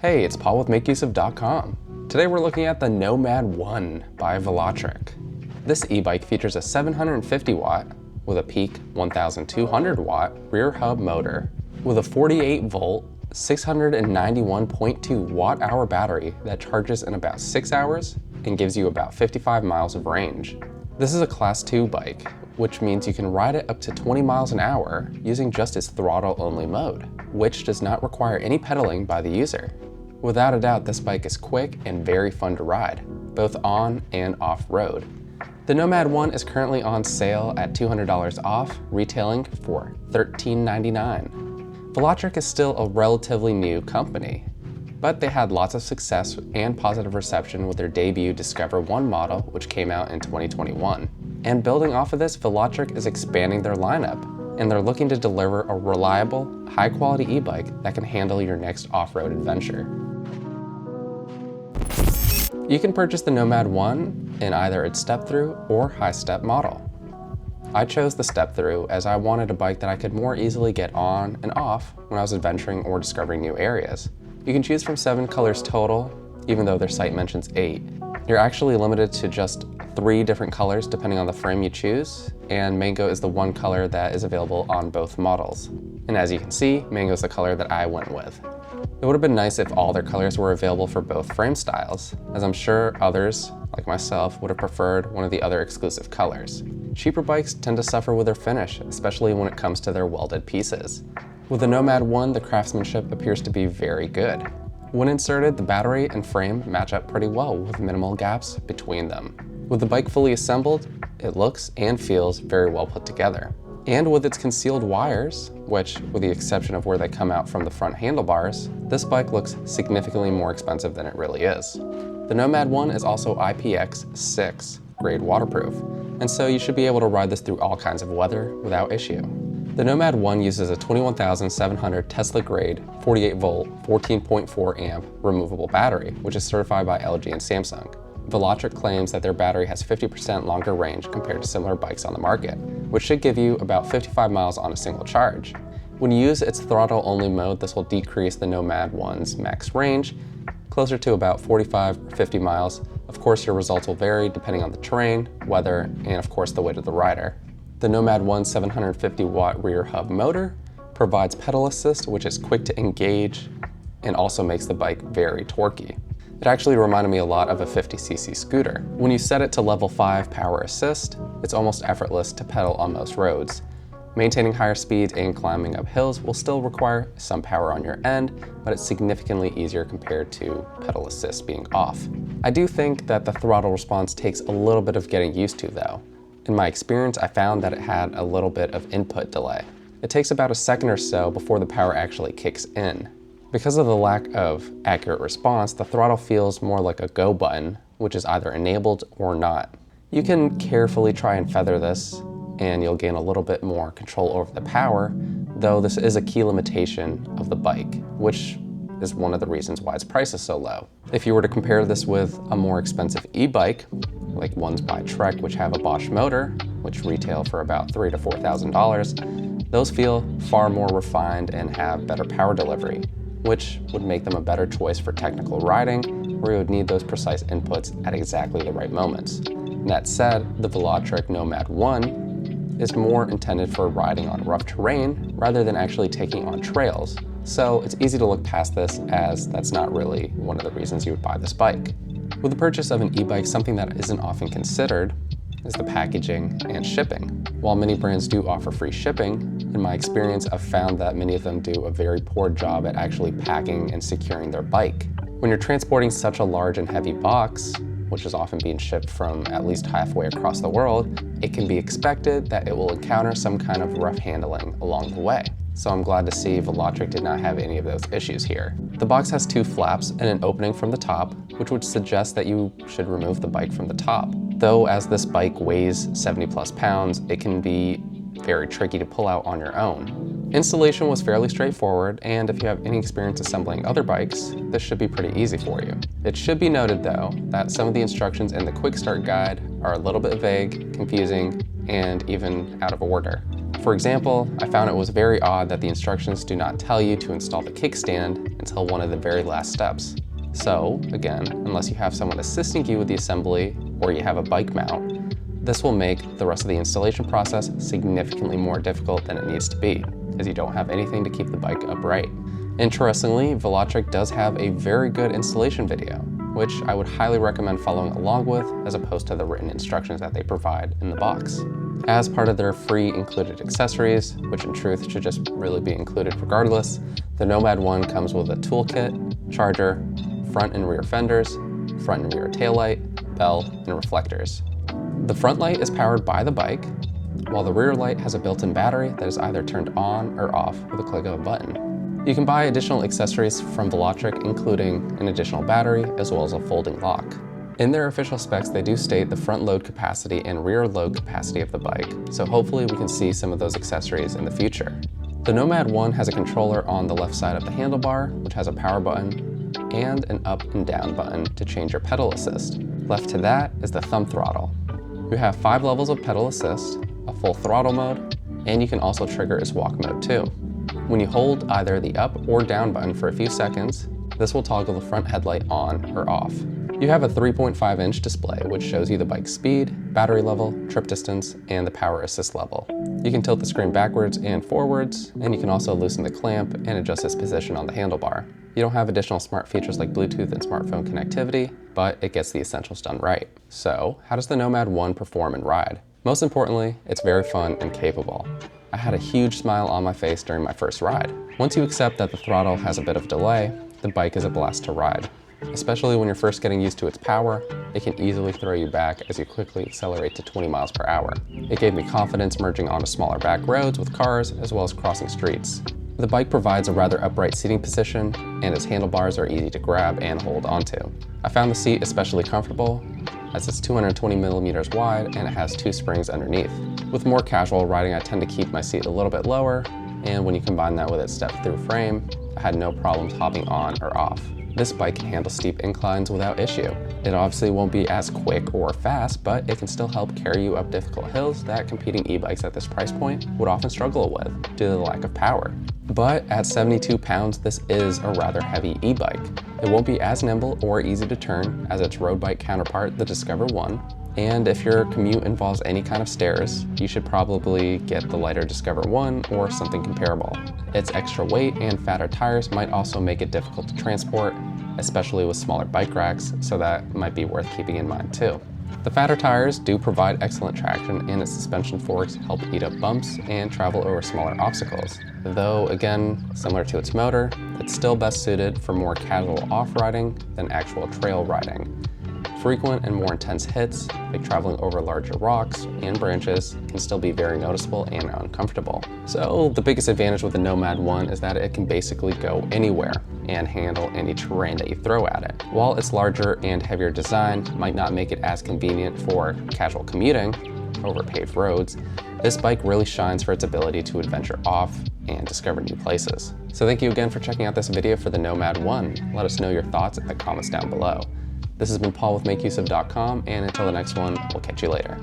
Hey, it's Paul with MakeUseOf.com. Today we're looking at the Nomad 1 by Velotric. This e-bike features a 750 watt with a peak 1200 watt rear hub motor with a 48 volt 691.2 watt hour battery that charges in about 6 hours and gives you about 55 miles of range. This is a class 2 bike, which means you can ride it up to 20 miles an hour using just its throttle-only mode, which does not require any pedaling by the user. Without a doubt, this bike is quick and very fun to ride, both on and off-road. The Nomad 1 is currently on sale at $200 off, retailing for $13.99. Velotric is still a relatively new company, but they had lots of success and positive reception with their debut Discover 1 model, which came out in 2021. And building off of this, Velotric is expanding their lineup, and they're looking to deliver a reliable, high-quality e-bike that can handle your next off-road adventure. You can purchase the Nomad 1 in either its step-through or high-step model. I chose the step-through as I wanted a bike that I could more easily get on and off when I was adventuring or discovering new areas. You can choose from 7 colors total, even though their site mentions 8. You're actually limited to just 3 different colors depending on the frame you choose, and Mango is the one color that is available on both models. And as you can see, Mango is the color that I went with. It would have been nice if all their colors were available for both frame styles, as I'm sure others, like myself, would have preferred one of the other exclusive colors. Cheaper bikes tend to suffer with their finish, especially when it comes to their welded pieces. With the Nomad 1, the craftsmanship appears to be very good. When inserted, the battery and frame match up pretty well with minimal gaps between them. With the bike fully assembled, it looks and feels very well put together. And with its concealed wires, which, with the exception of where they come out from the front handlebars, this bike looks significantly more expensive than it really is. The Nomad 1 is also IPX6 grade waterproof, and so you should be able to ride this through all kinds of weather without issue. The Nomad 1 uses a 21,700 Tesla grade 48 volt 14.4 amp removable battery, which is certified by LG and Samsung. Velotric claims that their battery has 50% longer range compared to similar bikes on the market, which should give you about 55 miles on a single charge. When you use its throttle-only mode, this will decrease the Nomad 1's max range closer to about 45 or 50 miles. Of course, your results will vary depending on the terrain, weather, and of course the weight of the rider. The Nomad 1's 750 watt rear hub motor provides pedal assist, which is quick to engage and also makes the bike very torquey. It actually reminded me a lot of a 50cc scooter. When you set it to level 5 power assist, it's almost effortless to pedal on most roads. Maintaining higher speeds and climbing up hills will still require some power on your end, but it's significantly easier compared to pedal assist being off. I do think that the throttle response takes a little bit of getting used to though. In my experience, I found that it had a little bit of input delay. It takes about a second or so before the power actually kicks in. Because of the lack of accurate response, the throttle feels more like a go button, which is either enabled or not. You can carefully try and feather this, and you'll gain a little bit more control over the power, though this is a key limitation of the bike, which is one of the reasons why its price is so low. If you were to compare this with a more expensive e-bike, like ones by Trek, which have a Bosch motor, which retail for about $3,000 to $4,000, those feel far more refined and have better power delivery, which would make them a better choice for technical riding, where you would need those precise inputs at exactly the right moments. That said, the Velotric Nomad 1 is more intended for riding on rough terrain rather than actually taking on trails, so it's easy to look past this as that's not really one of the reasons you would buy this bike. With the purchase of an e-bike, something that isn't often considered is the packaging and shipping. While many brands do offer free shipping, in my experience, I've found that many of them do a very poor job at actually packing and securing their bike. When you're transporting such a large and heavy box, which is often being shipped from at least halfway across the world, it can be expected that it will encounter some kind of rough handling along the way. So I'm glad to see Velotric did not have any of those issues here. The box has 2 flaps and an opening from the top, which would suggest that you should remove the bike from the top. Though as this bike weighs 70 plus pounds, it can be very tricky to pull out on your own. Installation was fairly straightforward, and if you have any experience assembling other bikes, this should be pretty easy for you. It should be noted though, that some of the instructions in the quick start guide are a little bit vague, confusing, and even out of order. For example, I found it was very odd that the instructions do not tell you to install the kickstand until one of the very last steps. So, again, unless you have someone assisting you with the assembly or you have a bike mount, this will make the rest of the installation process significantly more difficult than it needs to be, as you don't have anything to keep the bike upright. Interestingly, Velotric does have a very good installation video, which I would highly recommend following along with as opposed to the written instructions that they provide in the box. As part of their free included accessories, which in truth should just really be included regardless, the Nomad 1 comes with a toolkit, charger, front and rear fenders, front and rear taillight, bell, and reflectors. The front light is powered by the bike, while the rear light has a built-in battery that is either turned on or off with a click of a button. You can buy additional accessories from Velotric, including an additional battery as well as a folding lock. In their official specs, they do state the front load capacity and rear load capacity of the bike, so hopefully we can see some of those accessories in the future. The Nomad 1 has a controller on the left side of the handlebar, which has a power button, and an up and down button to change your pedal assist. Left to that is the thumb throttle. You have 5 levels of pedal assist, a full throttle mode, and you can also trigger its walk mode too. When you hold either the up or down button for a few seconds, this will toggle the front headlight on or off. You have a 3.5-inch display which shows you the bike's speed, battery level, trip distance, and the power assist level. You can tilt the screen backwards and forwards, and you can also loosen the clamp and adjust its position on the handlebar. You don't have additional smart features like Bluetooth and smartphone connectivity, but it gets the essentials done right. So, how does the Nomad 1 perform and ride? Most importantly, it's very fun and capable. I had a huge smile on my face during my first ride. Once you accept that the throttle has a bit of delay, the bike is a blast to ride. Especially when you're first getting used to its power, it can easily throw you back as you quickly accelerate to 20 miles per hour. It gave me confidence merging onto smaller back roads with cars as well as crossing streets. The bike provides a rather upright seating position, and its handlebars are easy to grab and hold onto. I found the seat especially comfortable, as it's 220 millimeters wide and it has 2 springs underneath. With more casual riding, I tend to keep my seat a little bit lower, and when you combine that with its step-through frame, I had no problems hopping on or off. This bike can handle steep inclines without issue. It obviously won't be as quick or fast, but it can still help carry you up difficult hills that competing e-bikes at this price point would often struggle with due to the lack of power. But at 72 pounds, this is a rather heavy e-bike. It won't be as nimble or easy to turn as its road bike counterpart, the Discover 1. And if your commute involves any kind of stairs, you should probably get the lighter Discover 1 or something comparable. Its extra weight and fatter tires might also make it difficult to transport, especially with smaller bike racks, so that might be worth keeping in mind too. The fatter tires do provide excellent traction, and its suspension forks help eat up bumps and travel over smaller obstacles. Though again, similar to its motor, it's still best suited for more casual off-riding than actual trail riding. Frequent and more intense hits, like traveling over larger rocks and branches, can still be very noticeable and uncomfortable. So the biggest advantage with the Nomad 1 is that it can basically go anywhere and handle any terrain that you throw at it. While its larger and heavier design might not make it as convenient for casual commuting over paved roads, this bike really shines for its ability to adventure off and discover new places. So thank you again for checking out this video for the Nomad 1. Let us know your thoughts in the comments down below. This has been Paul with MakeUseOf.com, and until the next one, we'll catch you later.